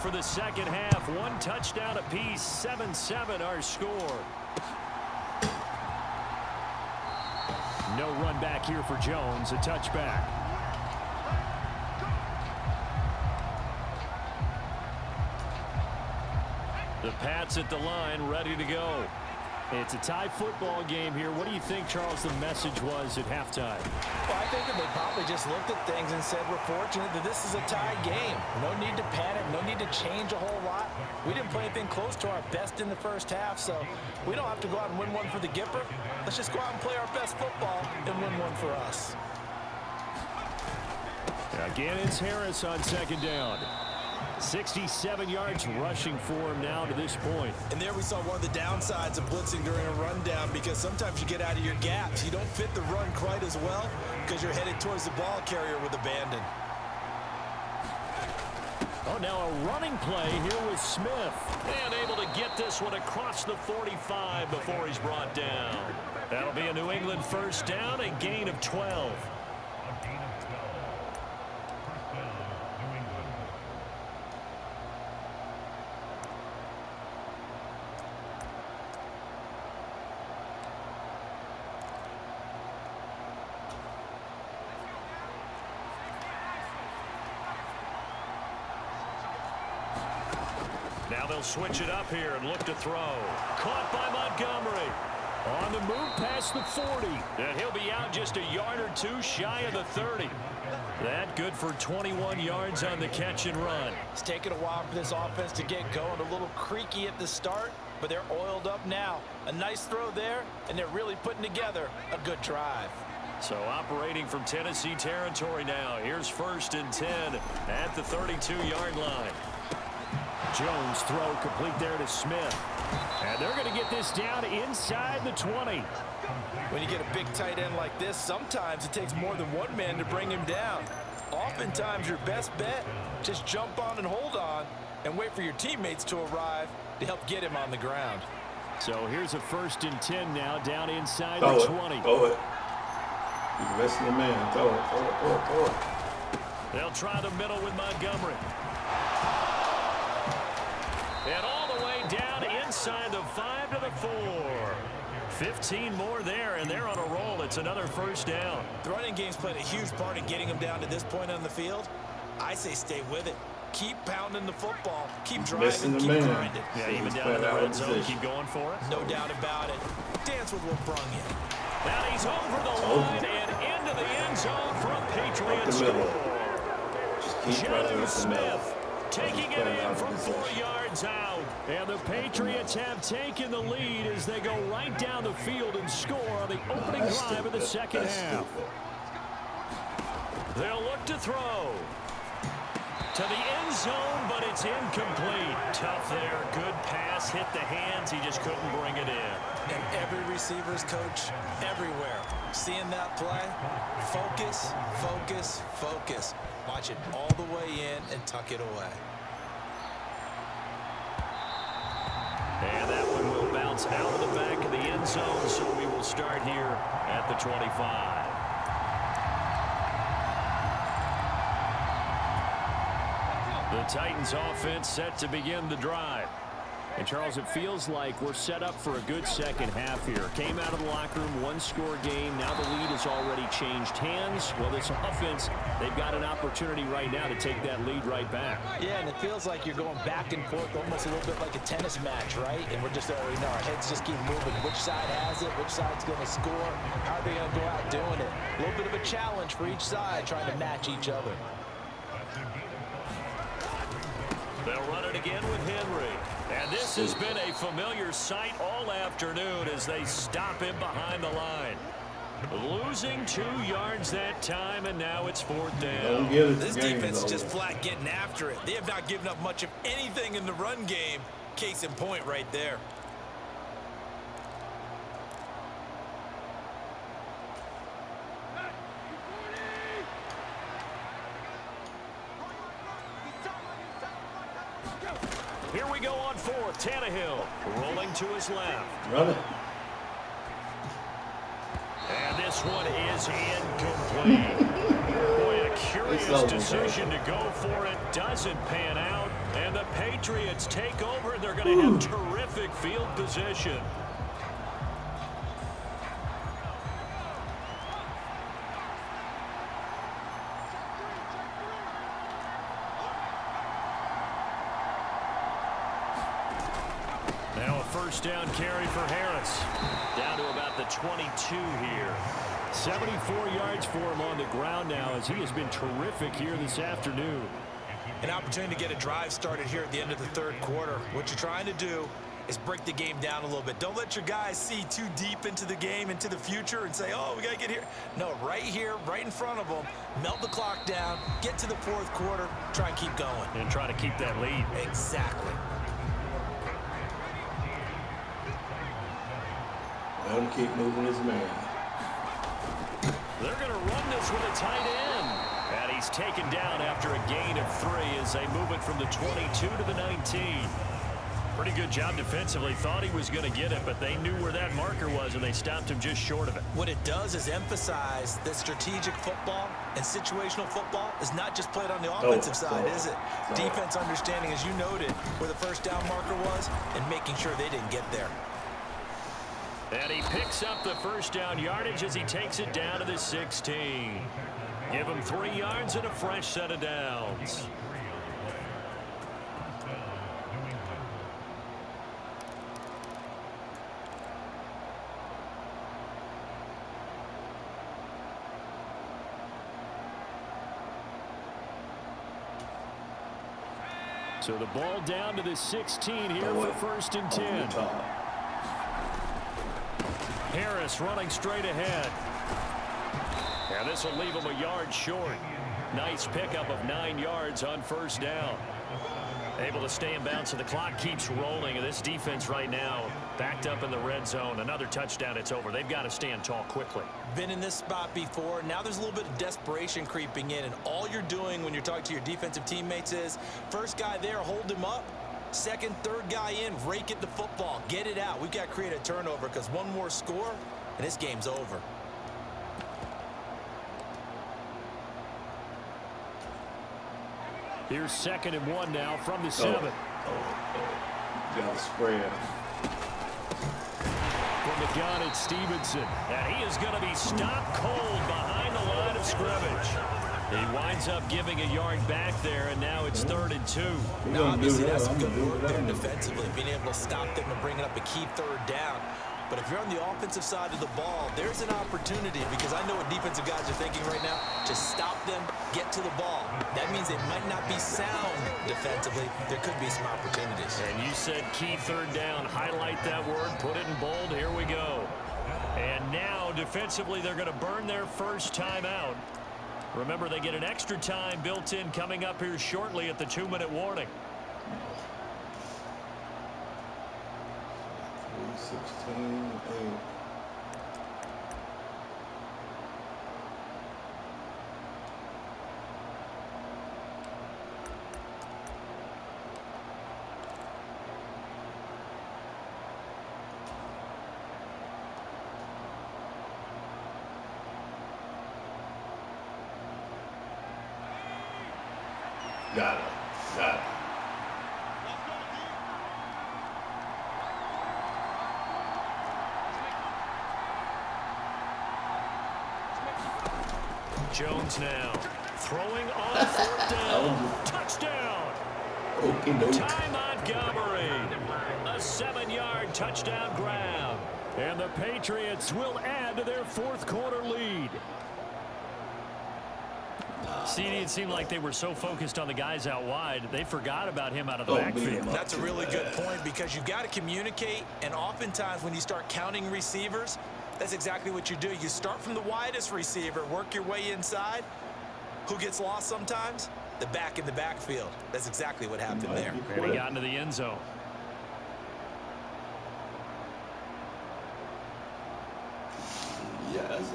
for the second half. One touchdown apiece, 7-7 our score. No run back here for Jones, a touchback. The Pats at the line, ready to go. It's a tie football game here. What do you think, Charles, the message was at halftime? Well, I think that they probably just looked at things and said, we're fortunate that this is a tie game. No need to panic, no need to change a whole lot. We didn't play anything close to our best in the first half, so we don't have to go out and win one for the Gipper. Let's just go out and play our best football and win one for us. Again, it's Harris on second down. 67 yards rushing for him now to this point. And there we saw one of the downsides of blitzing during a rundown, because sometimes you get out of your gaps. You don't fit the run quite as well because you're headed towards the ball carrier with abandon. Oh, now a running play here with Smith. And able to get this one across the 45 before he's brought down. That'll be a New England first down, a gain of 12. Now they'll switch it up here and look to throw. Caught by Montgomery. On the move past the 40. And he'll be out just a yard or two shy of the 30. That good for 21 yards on the catch and run. It's taken a while for this offense to get going. A little creaky at the start, but they're oiled up now. A nice throw there, and they're really putting together a good drive. So operating from Tennessee territory now. Here's 1st and 10 at the 32-yard line. Jones throw complete there to Smith. And they're going to get this down inside the 20. When you get a big tight end like this, sometimes it takes more than one man to bring him down. Oftentimes your best bet, just jump on and hold on and wait for your teammates to arrive to help get him on the ground. So here's a 1st and 10 now down inside the 20. Throw it. He's missing the man. Throw it. They'll try the middle with Montgomery. And all the way down inside the 5 to the 4. 15 more there, and they're on a roll. It's another first down. The running game's played a huge part in getting them down to this point on the field. I say stay with it. Keep pounding the football. Keep driving. Keep grinding. Yeah, even down in the red zone, keep going for it. No doubt about it. Dance with what brung you. Now he's over the line and into the end zone for a Patriot score. Jonnu Smith taking it in from 4 yards out. And the Patriots have taken the lead as they go right down the field and score on the opening drive of the second half. They'll look to throw. To the end zone, but it's incomplete. Tough there. Good pass. Hit the hands. He just couldn't bring it in. And every receiver's coach everywhere. Seeing that play, focus, focus, focus. Watch it all the way in and tuck it away. And that one will bounce out of the back of the end zone, so we will start here at the 25. The Titans offense set to begin the drive. And Charles, it feels like we're set up for a good second half here. Came out of the locker room, one-score game. Now the lead has already changed hands. Well, this offense, they've got an opportunity right now to take that lead right back. Yeah, and it feels like you're going back and forth almost a little bit like a tennis match, right? And we're just already know our heads just keep moving. Which side has it? Which side's going to score? How are they going to go out doing it? A little bit of a challenge for each side, trying to match each other. They'll run it again with Henry. And this has been a familiar sight all afternoon as they stop him behind the line. Losing 2 yards that time, and now it's 4th down. This defense is just flat getting after it. They have not given up much of anything in the run game. Case in point right there. Here we go on 4th. Tannehill rolling to his left. Run it. And this one is incomplete. Boy, a curious decision to go for it. Doesn't pan out. And the Patriots take over, and they're going to have terrific field position. Now a first down carry for Harris. Down to about the 22 here. 74 yards for him on the ground now, as he has been terrific here this afternoon. An opportunity to get a drive started here at the end of the third quarter. What you're trying to do is break the game down a little bit. Don't let your guys see too deep into the game, into the future, and say, oh, we got to get here. No, right here, right in front of them, melt the clock down, get to the fourth quarter, try and keep going. And try to keep that lead. Exactly. Let him keep moving his man. They're going to run this with a tight end. And he's taken down after a gain of 3 as they move it from the 22 to the 19. Pretty good job defensively. Thought he was going to get it, but they knew where that marker was, and they stopped him just short of it. What it does is emphasize that strategic football and situational football is not just played on the offensive side, is it? Defense understanding, as you noted, where the first down marker was and making sure they didn't get there. And he picks up the first down yardage as he takes it down to the 16. Give him 3 yards and a fresh set of downs. So the ball down to the 16 here for first and 10. Harris running straight ahead. And this will leave him a yard short. Nice pickup of 9 yards on first down. Able to stay in bounds, so the clock keeps rolling. And this defense right now backed up in the red zone. Another touchdown, it's over. They've got to stand tall quickly. Been in this spot before. Now there's a little bit of desperation creeping in. And all you're doing when you're talking to your defensive teammates is, first guy there, hold him up. Second, third guy in, rake at the football. Get it out. We've got to create a turnover because one more score, and this game's over. Here's 2nd and 1 now from the 7. Got a spread. From the gun, it's Stevenson. And he is going to be stopped cold behind the line of scrimmage. He winds up giving a yard back there, and now it's 3rd and 2. Now, obviously, that's some good work there defensively, being able to stop them and bringing up a key third down. But if you're on the offensive side of the ball, there's an opportunity, because I know what defensive guys are thinking right now, to stop them, get to the ball. That means they might not be sound defensively. There could be some opportunities. And you said key third down. Highlight that word, put it in bold. Here we go. And now, defensively, they're going to burn their first time out. Remember, they get an extra time built in coming up here shortly at the 2-minute warning. 16, 8. Got it. Got it. Jones now throwing on 4th down. Touchdown. Ty Montgomery. A 7-yard touchdown grab. And the Patriots will add to their 4th quarter lead. CD, it seemed like they were so focused on the guys out wide, they forgot about him out of the backfield. That's a really good point, because you've got to communicate, and oftentimes when you start counting receivers, that's exactly what you do. You start from the widest receiver, work your way inside. Who gets lost sometimes? The back in the backfield. That's exactly what happened there. And he got into the end zone. Yes.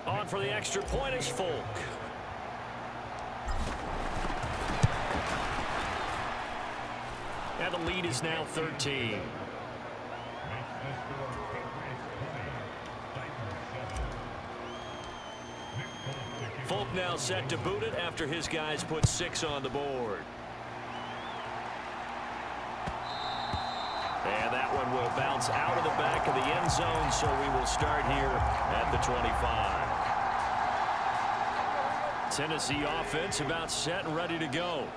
On for the extra point is Folk. And the lead is now 13. Folk now set to boot it after his guys put 6 on the board. And that one will bounce out of the back of the end zone, so we will start here at the 25. Tennessee offense about set and ready to go.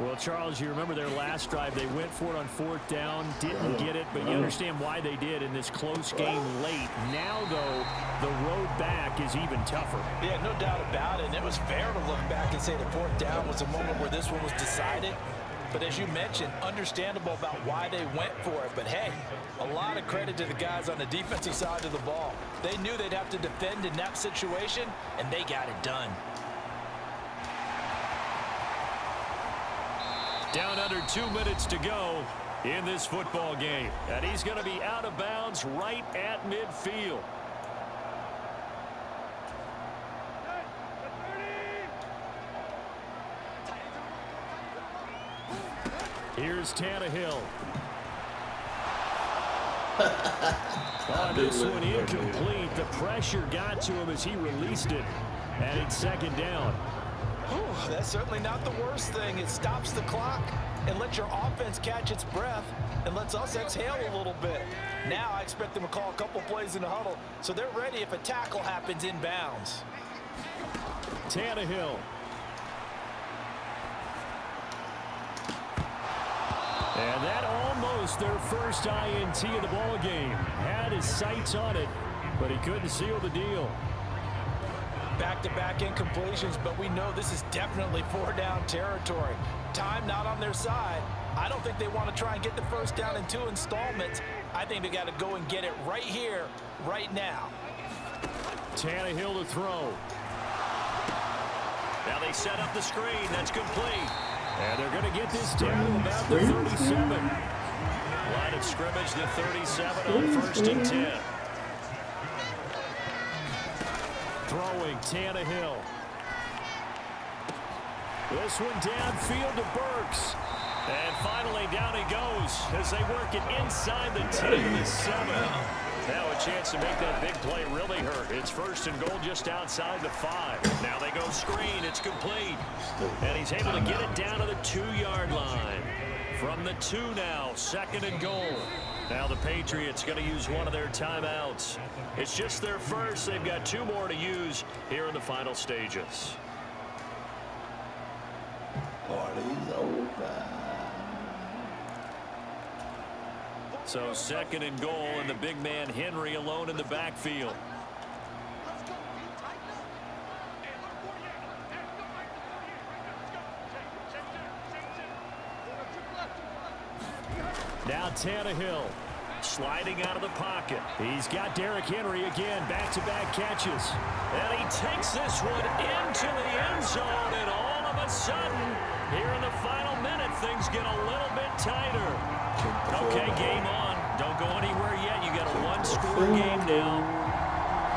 Well, Charles, you remember their last drive. They went for it on 4th down, didn't get it, but you understand why they did in this close game late. Now, though, the road back is even tougher. Yeah, no doubt about it. And it was fair to look back and say the 4th down was a moment where this one was decided. But as you mentioned, understandable about why they went for it. But, hey, a lot of credit to the guys on the defensive side of the ball. They knew they'd have to defend in that situation, and they got it done. Down under 2 minutes to go in this football game. And he's going to be out of bounds right at midfield. Here's Tannehill. This one incomplete. The pressure got to him as he released it. And it's 2nd down. Ooh, that's certainly not the worst thing. It stops the clock and lets your offense catch its breath and lets us exhale a little bit. Now I expect them to call a couple plays in the huddle so they're ready if a tackle happens in bounds. Tannehill. And that almost their first INT of the ball game. Had his sights on it, but he couldn't seal the deal. Back-to-back incompletions, but we know this is definitely 4-down territory. Time not on their side. I don't think they want to try and get the first down in 2 installments. I think they got to go and get it right here, right now. Tannehill to throw. Now they set up the screen. That's complete. And they're going to get this down to about the 37. Line of scrimmage, the 37 on 1st and 10. Throwing Tannehill. This one downfield to Burks. And finally down he goes as they work it inside the 10-7. Now a chance to make that big play really hurt. It's 1st and goal just outside the 5. Now they go screen. It's complete. And he's able to get it down to the 2-yard line. From the 2 now, 2nd and goal. Now the Patriots going to use one of their timeouts. It's just their first. They've got 2 more to use here in the final stages. Party's over. So 2nd and goal, and the big man Henry alone in the backfield. Now Tannehill sliding out of the pocket. He's got Derrick Henry again, back-to-back catches. And he takes this one into the end zone, and all of a sudden, here in the final minute, things get a little bit tighter. Okay, game on. Don't go anywhere yet. You got a 1-score game now.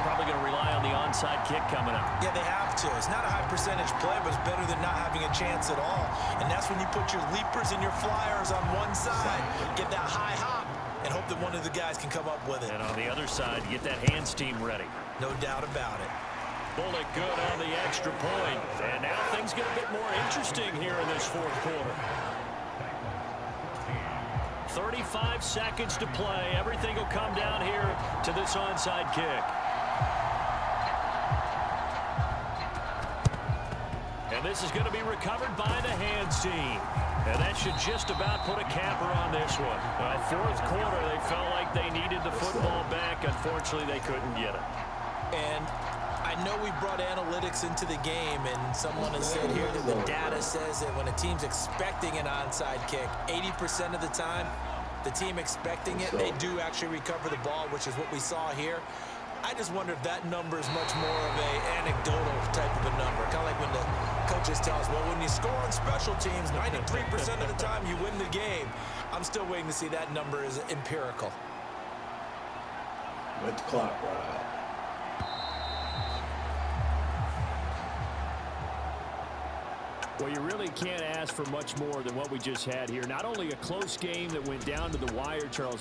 Probably going to rely on the onside kick coming up. Yeah, they have to. It's not a high percentage play, but it's better than not having a chance at all. And that's when you put your leapers and your flyers on one side, get that high hop, and hope that one of the guys can come up with it. And on the other side, get that hands team ready. No doubt about it. Bullet good on the extra point. And now things get a bit more interesting here in this 4th quarter. 35 seconds to play. Everything will come down here to this onside kick. And this is going to be recovered by the hands team. And that should just about put a capper on this one. 4th quarter, they felt like they needed the football back. Unfortunately, they couldn't get it. And I know we brought analytics into the game, and someone has said here that the data says that when a team's expecting an onside kick, 80% of the time, the team expecting it, they do actually recover the ball, which is what we saw here. I just wonder if that number is much more of a anecdotal type of a number. Kind of like when the coaches tell us, well, when you score on special teams, 93% of the time you win the game. I'm still waiting to see that number is empirical. Let the clock ride. Well, you really can't ask for much more than what we just had here. Not only a close game that went down to the wire, Charles.